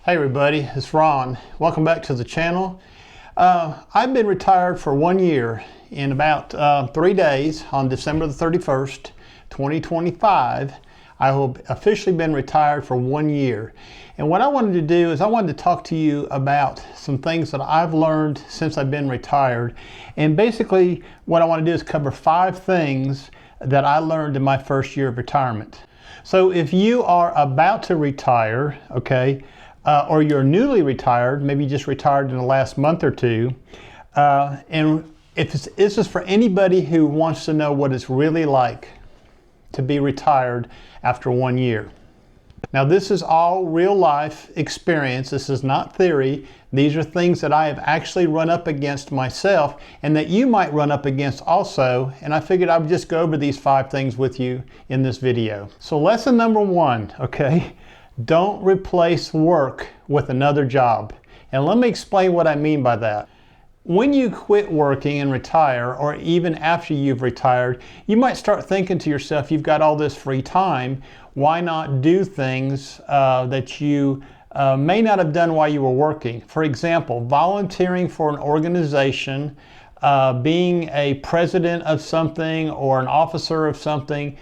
Hey everybody, it's Ron. Welcome back to the channel. I've been retired for 1 year. In about 3 days, on December the 31st, 2025, I have officially been retired for 1 year. And what I wanted to do is I wanted to talk to you about some things that I've learned since I've been retired. And basically what I want to do is cover 5 things that I learned in my first year of retirement. So if you are about to retire, okay, or you're newly retired, maybe you just retired in the last month or two, and if this is for anybody who wants to know what it's really like to be retired after 1 year. Now this is all real life experience. This is not theory. These are things that I have actually run up against myself and that you might run up against also. And I figured I would just go over these 5 things with you in this video. So lesson number 1, okay? Don't replace work with another job. And let me explain what I mean by that. When you quit working and retire, or even after you've retired, you might start thinking to yourself, you've got all this free time, why not do things that you may not have done while you were working? For example, volunteering for an organization, being a president of something or an officer of something,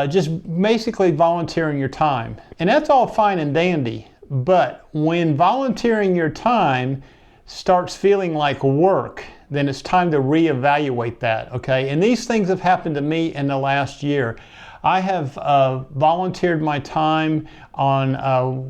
just basically volunteering your time. And that's all fine and dandy, but when volunteering your time starts feeling like work, then it's time to reevaluate that, okay? And these things have happened to me in the last year. I have volunteered my time on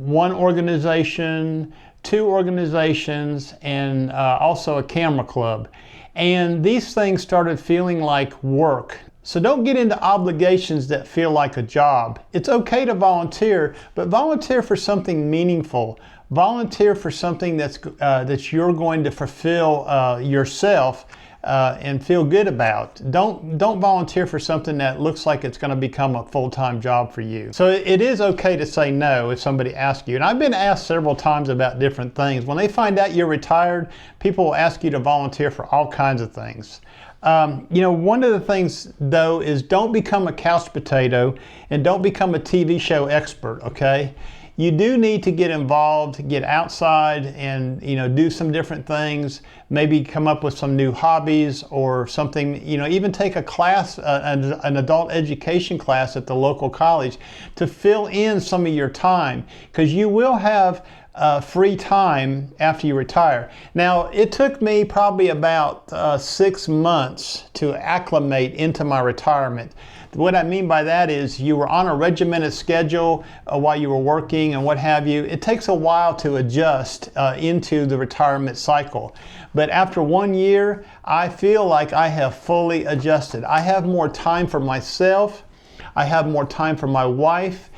1 organization, 2 organizations, and also a camera club. And these things started feeling like work. So don't get into obligations that feel like a job. It's okay to volunteer, but volunteer for something meaningful. Volunteer for something that you're going to fulfill yourself and feel good about. Don't volunteer for something that looks like it's going to become a full-time job for you. So it is okay to say no if somebody asks you. And I've been asked several times about different things. When they find out you're retired, people will ask you to volunteer for all kinds of things. You know, one of the things though is don't become a couch potato and don't become a TV show expert, okay? You do need to get involved, get outside and, you know, do some different things, maybe come up with some new hobbies or something, you know, even take a class, an adult education class at the local college to fill in some of your time, because you will have free time after you retire. Now, it took me probably about 6 months to acclimate into my retirement. What I mean by that is you were on a regimented schedule while you were working and what have you. It takes a while to adjust into the retirement cycle. But after 1 year, I feel like I have fully adjusted. I have more time for myself. I have more time for my wife.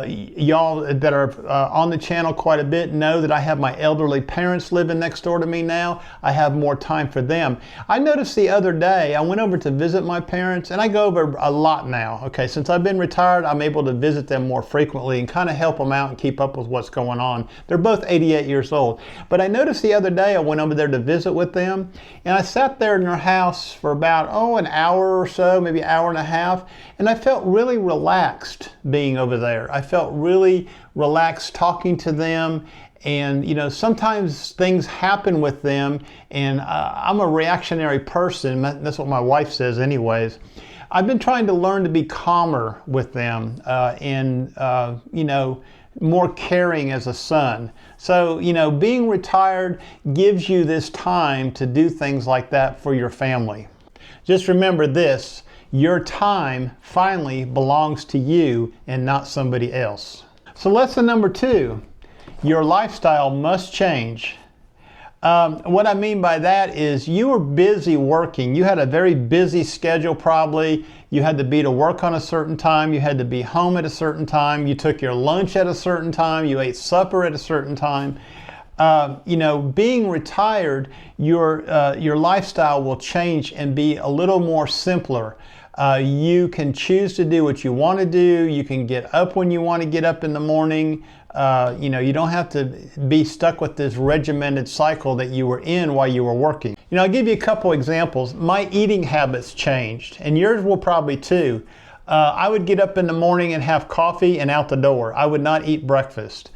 Y'all that are on the channel quite a bit know that I have my elderly parents living next door to me now. I have more time for them. I noticed the other day, I went over to visit my parents, and I go over a lot now. Okay, since I've been retired, I'm able to visit them more frequently and kind of help them out and keep up with what's going on. They're both 88 years old. But I noticed the other day, I went over there to visit with them, and I sat there in their house for about, an hour or so, maybe an hour and a half, and I felt really relaxed being over there. I felt really relaxed talking to them, and you know, sometimes things happen with them, and I'm a reactionary person. That's what my wife says anyways. I've been trying to learn to be calmer with them and you know, more caring as a son. So, you know, being retired gives you this time to do things like that for your family. Just remember this: your time finally belongs to you and not somebody else. So lesson number 2, your lifestyle must change. What I mean by that is you were busy working. You had a very busy schedule probably. You had to be to work on a certain time. You had to be home at a certain time. You took your lunch at a certain time. You ate supper at a certain time. You know, being retired, your lifestyle will change and be a little more simpler. You can choose to do what you want to do. You can get up when you want to get up in the morning. You know, you don't have to be stuck with this regimented cycle that you were in while you were working. You know, I'll give you a couple examples. My eating habits changed, and yours will probably too. I would get up in the morning and have coffee and out the door. I would not eat breakfast.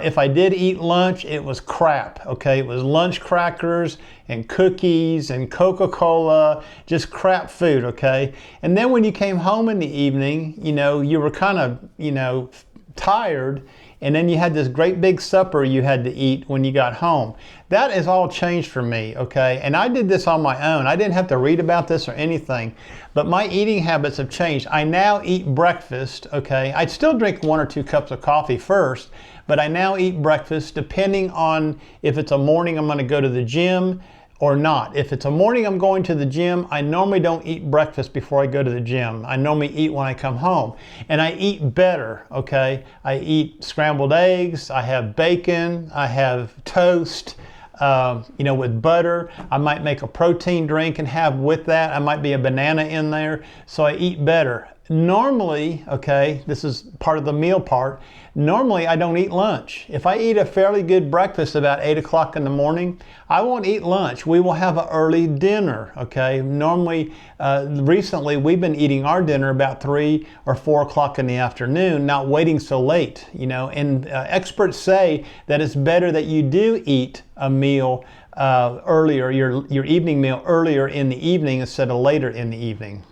If I did eat lunch, it was crap, okay? It was lunch crackers and cookies and Coca-Cola, just crap food, okay? And then when you came home in the evening, you know, you were kind of, you know, tired, and then you had this great big supper you had to eat when you got home. That has all changed for me, okay? And I did this on my own. I didn't have to read about this or anything, but my eating habits have changed. I now eat breakfast, okay? I still drink 1 or 2 cups of coffee first, but I now eat breakfast depending on if it's a morning I'm gonna go to the gym or not. If it's a morning I'm going to the gym, I normally don't eat breakfast before I go to the gym. I normally eat when I come home. And I eat better, okay? I eat scrambled eggs, I have bacon, I have toast, you know, with butter. I might make a protein drink and have with that. I might be a banana in there. So I eat better. Normally, okay, this is part of the meal part, normally I don't eat lunch. If I eat a fairly good breakfast about 8 o'clock in the morning, I won't eat lunch. We will have an early dinner, okay? Normally, recently we've been eating our dinner about 3 or 4 o'clock in the afternoon, not waiting so late, you know, and experts say that it's better that you do eat a meal earlier, your evening meal earlier in the evening instead of later in the evening.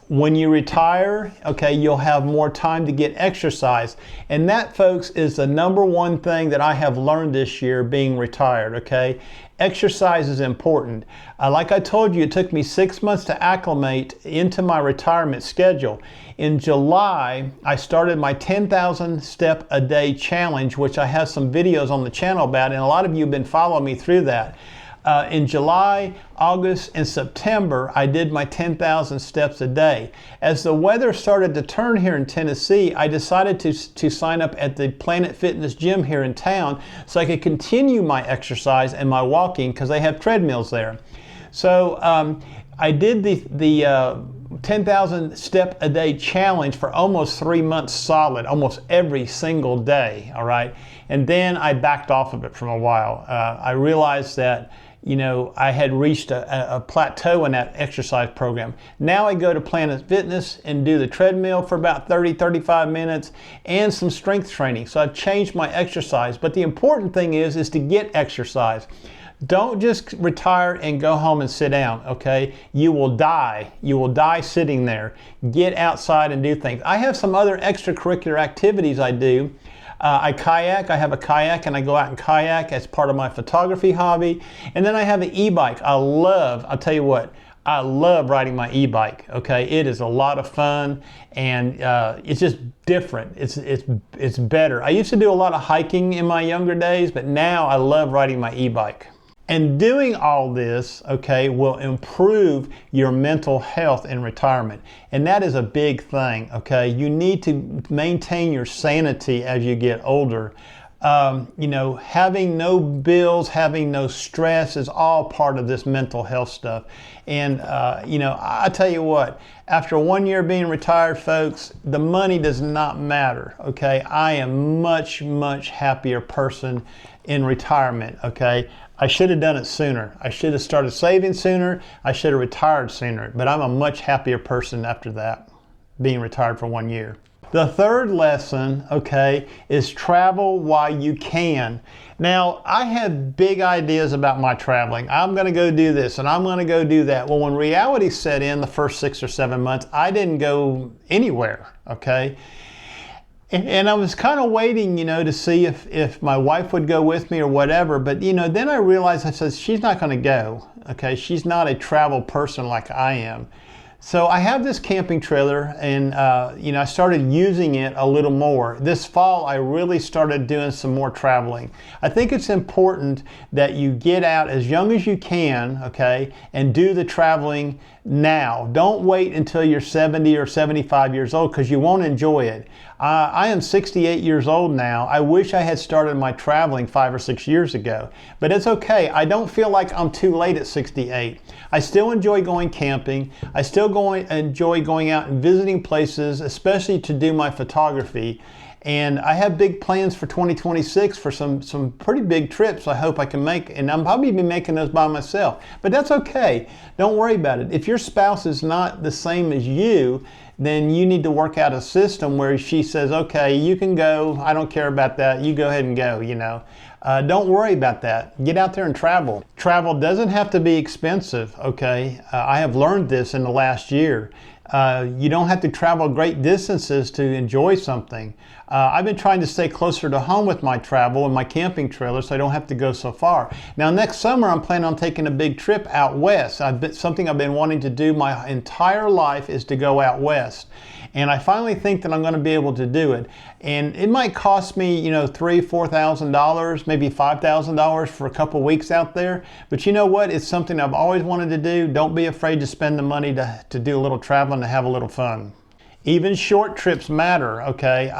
When you retire, okay, you'll have more time to get exercise. And that, folks, is the #1 thing that I have learned this year being retired, okay? Exercise is important. Like I told you, it took me 6 months to acclimate into my retirement schedule. In July, I started my 10,000 step a day challenge, which I have some videos on the channel about, and a lot of you have been following me through that. In July, August, and September, I did my 10,000 steps a day. As the weather started to turn here in Tennessee, I decided to sign up at the Planet Fitness gym here in town so I could continue my exercise and my walking because they have treadmills there. So I did the 10,000 step a day challenge for almost 3 months solid, almost every single day, all right? And then I backed off of it for a while. I realized that, you know, I had reached a plateau in that exercise program. Now I go to Planet Fitness and do the treadmill for about 30-35 minutes and some strength training. So I've changed my exercise. But the important thing is to get exercise. Don't just retire and go home and sit down, okay? You will die. You will die sitting there. Get outside and do things. I have some other extracurricular activities I do. I kayak. I have a kayak and I go out and kayak as part of my photography hobby. And then I have an e-bike. I'll tell you what, I love riding my e-bike, okay? It is a lot of fun and it's just different. It's better. I used to do a lot of hiking in my younger days, but now I love riding my e-bike. And doing all this, okay, will improve your mental health in retirement. And that is a big thing, okay? You need to maintain your sanity as you get older. You know, having no bills, having no stress is all part of this mental health stuff. And, you know, I tell you what, after 1 year being retired, folks, the money does not matter, okay? I am much, much happier person in retirement, okay? I should have done it sooner. I should have started saving sooner. I should have retired sooner. But I'm a much happier person after that, being retired for 1 year. The third lesson, okay, is travel while you can. Now, I have big ideas about my traveling. I'm going to go do this and I'm going to go do that. Well, when reality set in the first 6 or 7 months, I didn't go anywhere, okay? And I was kind of waiting, you know, to see if my wife would go with me or whatever. But, you know, then I realized, I said, she's not going to go, okay? She's not a travel person like I am. So I have this camping trailer and, you know, I started using it a little more. This fall, I really started doing some more traveling. I think it's important that you get out as young as you can, okay, and do the traveling now. Don't wait until you're 70 or 75 years old because you won't enjoy it. I am 68 years old now. I wish I had started my traveling 5 or 6 years ago, but it's okay. I don't feel like I'm too late at 68. I still enjoy going camping. I still enjoy going out and visiting places, especially to do my photography. And I have big plans for 2026 for some pretty big trips I hope I can make, and I'm probably be making those by myself. But that's okay. Don't worry about it. If your spouse is not the same as you, then you need to work out a system where she says, okay, you can go, I don't care about that, you go ahead and go, you know. Don't worry about that. Get out there and travel. Travel doesn't have to be expensive, okay? I have learned this in the last year. You don't have to travel great distances to enjoy something. I've been trying to stay closer to home with my travel and my camping trailer so I don't have to go so far. Now next summer I'm planning on taking a big trip out west. Something I've been wanting to do my entire life is to go out west. And I finally think that I'm going to be able to do it. And it might cost me, you know, $3,000, $4,000, maybe $5,000 for a couple weeks out there. But you know what? It's something I've always wanted to do. Don't be afraid to spend the money to do a little traveling, to have a little fun. Even short trips matter, okay?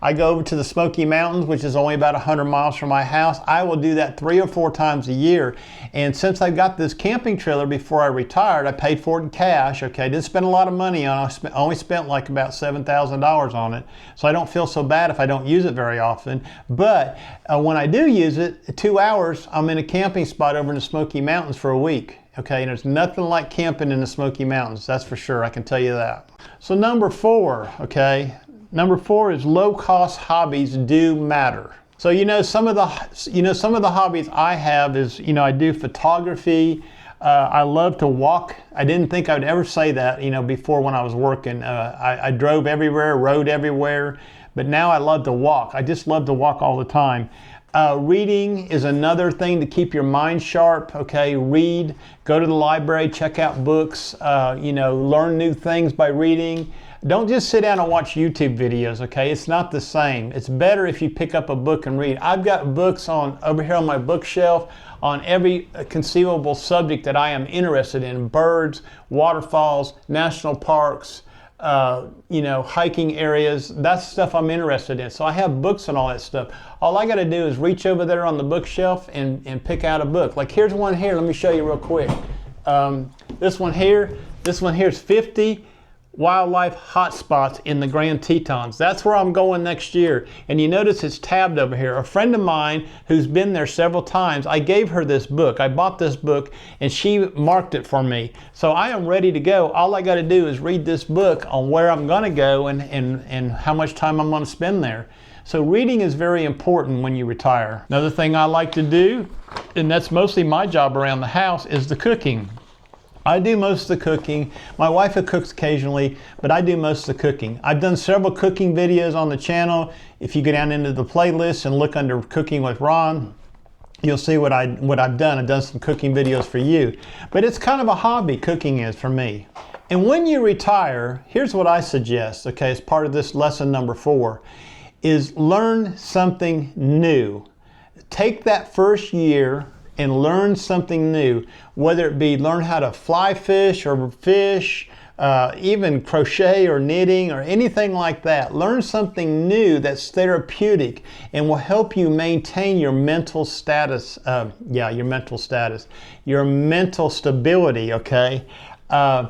I go over to the Smoky Mountains, which is only about 100 miles from my house. I will do that 3 or 4 times a year. And since I got this camping trailer before I retired, I paid for it in cash, okay? Didn't spend a lot of money on it. I only spent like about $7,000 on it. So I don't feel so bad if I don't use it very often. But when I do use it, 2 hours, I'm in a camping spot over in the Smoky Mountains for a week. Okay, and there's nothing like camping in the Smoky Mountains, that's for sure, I can tell you that. So number 4, okay, number 4 is low-cost hobbies do matter. So some of the hobbies I have is, I do photography. I love to walk. I didn't think I would ever say that, before when I was working. I drove everywhere, rode everywhere, but now I love to walk. I just love to walk all the time. Reading is another thing to keep your mind sharp, okay? Read, go to the library, check out books, learn new things by reading. Don't just sit down and watch YouTube videos, okay? It's not the same. It's better if you pick up a book and read. I've got books over here on my bookshelf on every conceivable subject that I am interested in. Birds, waterfalls, national parks, hiking areas. That's stuff I'm interested in. So I have books and all that stuff. All I got to do is reach over there on the bookshelf and pick out a book. Like here's one here. Let me show you real quick. This one here is 50 wildlife hotspots in the Grand Tetons. That's where I'm going next year. And you notice it's tabbed over here. A friend of mine who's been there several times, I gave her this book. I bought this book and she marked it for me. So I am ready to go. All I got to do is read this book on where I'm going to go and how much time I'm going to spend there. So reading is very important when you retire. Another thing I like to do, and that's mostly my job around the house, is the cooking. I do most of the cooking. My wife cooks occasionally, but I do most of the cooking. I've done several cooking videos on the channel. If you go down into the playlist and look under Cooking with Ron, you'll see what I've done. I've done some cooking videos for you. But it's kind of a hobby, cooking is for me. And when you retire, here's what I suggest, okay, as part of this lesson number 4, is learn something new. Take that first year and learn something new, whether it be learn how to fly fish or fish, even crochet or knitting or anything like that. Learn something new that's therapeutic and will help you maintain your mental status, your mental stability, okay? I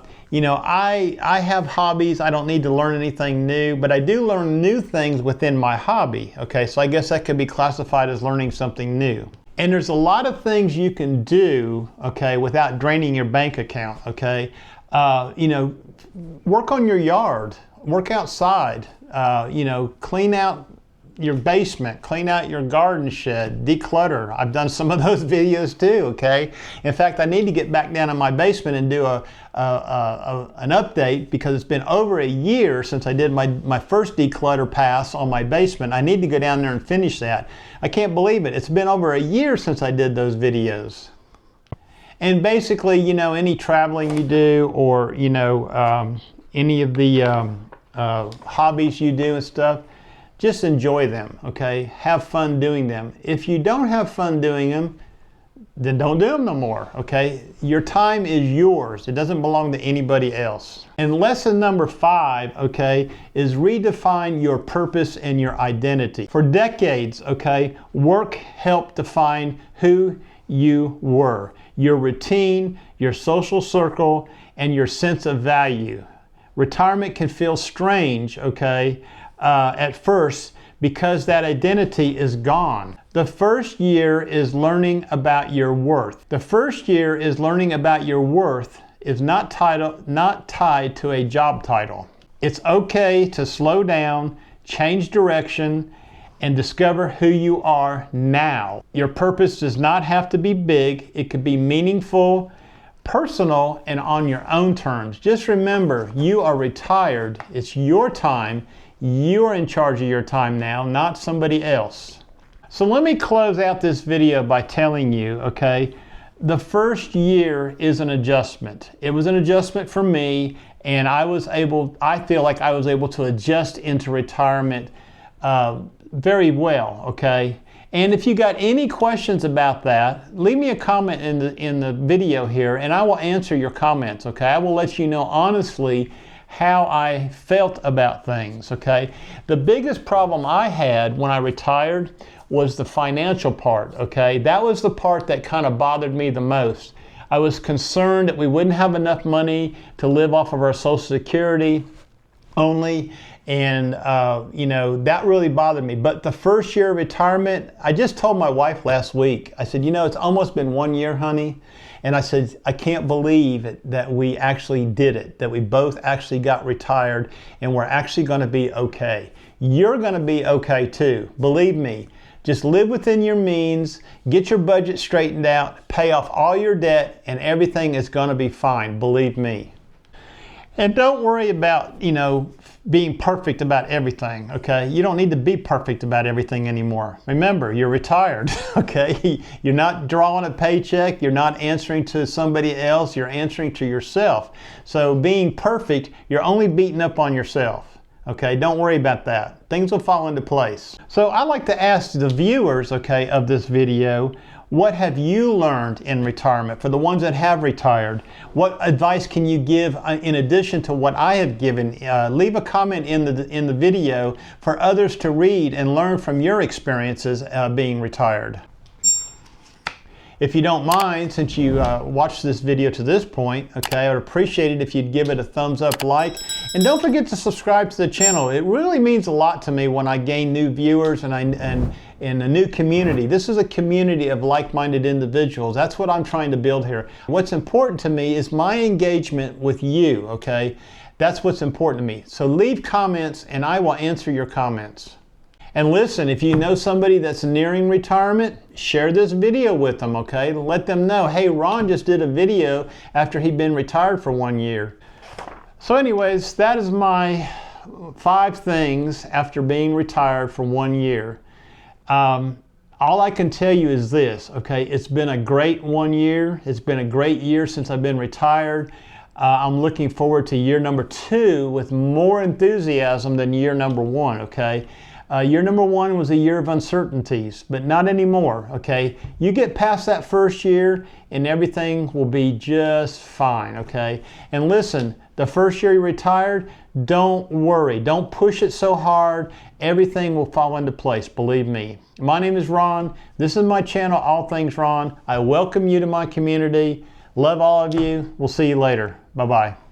have hobbies. I don't need to learn anything new, but I do learn new things within my hobby, okay? So I guess that could be classified as learning something new. And there's a lot of things you can do, okay, without draining your bank account, okay? Work on your yard, work outside, clean out your basement, clean out your garden shed, declutter. I've done some of those videos too, okay? In fact, I need to get back down in my basement and do an update because it's been over a year since I did my first declutter pass on my basement. I need to go down there and finish that. I can't believe it. It's been over a year since I did those videos. And basically, any traveling you do or, any of the hobbies you do and stuff, just enjoy them, okay? Have fun doing them. If you don't have fun doing them, then don't do them no more, okay? Your time is yours. It doesn't belong to anybody else. And lesson number 5, okay, is redefine your purpose and your identity. For decades, okay, work helped define who you were, your routine, your social circle, and your sense of value. Retirement can feel strange, okay, at first because that identity is gone. The first year is learning about your worth. The first year is learning about your worth is not tied to a job title. It's okay to slow down, change direction, and discover who you are now. Your purpose does not have to be big. It could be meaningful, personal, and on your own terms. Just remember, you are retired. It's your time. You are in charge of your time now, not somebody else. So let me close out this video by telling you, okay, the first year is an adjustment. It was an adjustment for me, and I feel like I was able to adjust into retirement very well, okay? And if you got any questions about that, leave me a comment in the video here, and I will answer your comments, okay? I will let you know honestly how I felt about things, okay? The biggest problem I had when I retired was the financial part, okay? That was the part that kind of bothered me the most. I was concerned that we wouldn't have enough money to live off of our Social Security only, and you know, that really bothered me. But the first year of retirement, I just told my wife last week, I said, you know, it's almost been 1 year, honey. And I said, I can't believe that we actually did it, that we both actually got retired, and we're actually going to be okay. You're going to be okay too, believe me. Just live within your means, get your budget straightened out, pay off all your debt, and everything is going to be fine, believe me. And don't worry about, you know, being perfect about everything, okay? You don't need to be perfect about everything anymore. Remember, you're retired, okay? You're not drawing a paycheck, you're not answering to somebody else, you're answering to yourself. So being perfect, you're only beating up on yourself, okay? Don't worry about that. Things will fall into place. So I'd like to ask the viewers, okay, of this video, what have you learned in retirement? For the ones that have retired, what advice can you give in addition to what I have given? Leave a comment in the video for others to read and learn from your experiences being retired. If you don't mind, since you watched this video to this point, okay, I would appreciate it if you'd give it a thumbs up, like, and don't forget to subscribe to the channel. It really means a lot to me when I gain new viewers and a new community. This is a community of like-minded individuals. That's what I'm trying to build here. What's important to me is my engagement with you, okay? That's what's important to me. So leave comments and I will answer your comments. And listen, if you know somebody that's nearing retirement, share this video with them, okay? Let them know, hey, Ron just did a video after he'd been retired for 1 year. So anyways, that is my 5 things after being retired for 1 year. All I can tell you is this, okay? It's been a great 1 year. It's been a great year since I've been retired. I'm looking forward to year number 2 with more enthusiasm than year number 1, okay? Year number 1 was a year of uncertainties, but not anymore, okay? You get past that first year and everything will be just fine, okay? And listen, the first year you retired, don't worry. Don't push it so hard. Everything will fall into place, believe me. My name is Ron. This is my channel, All Things Ron. I welcome you to my community. Love all of you. We'll see you later. Bye-bye.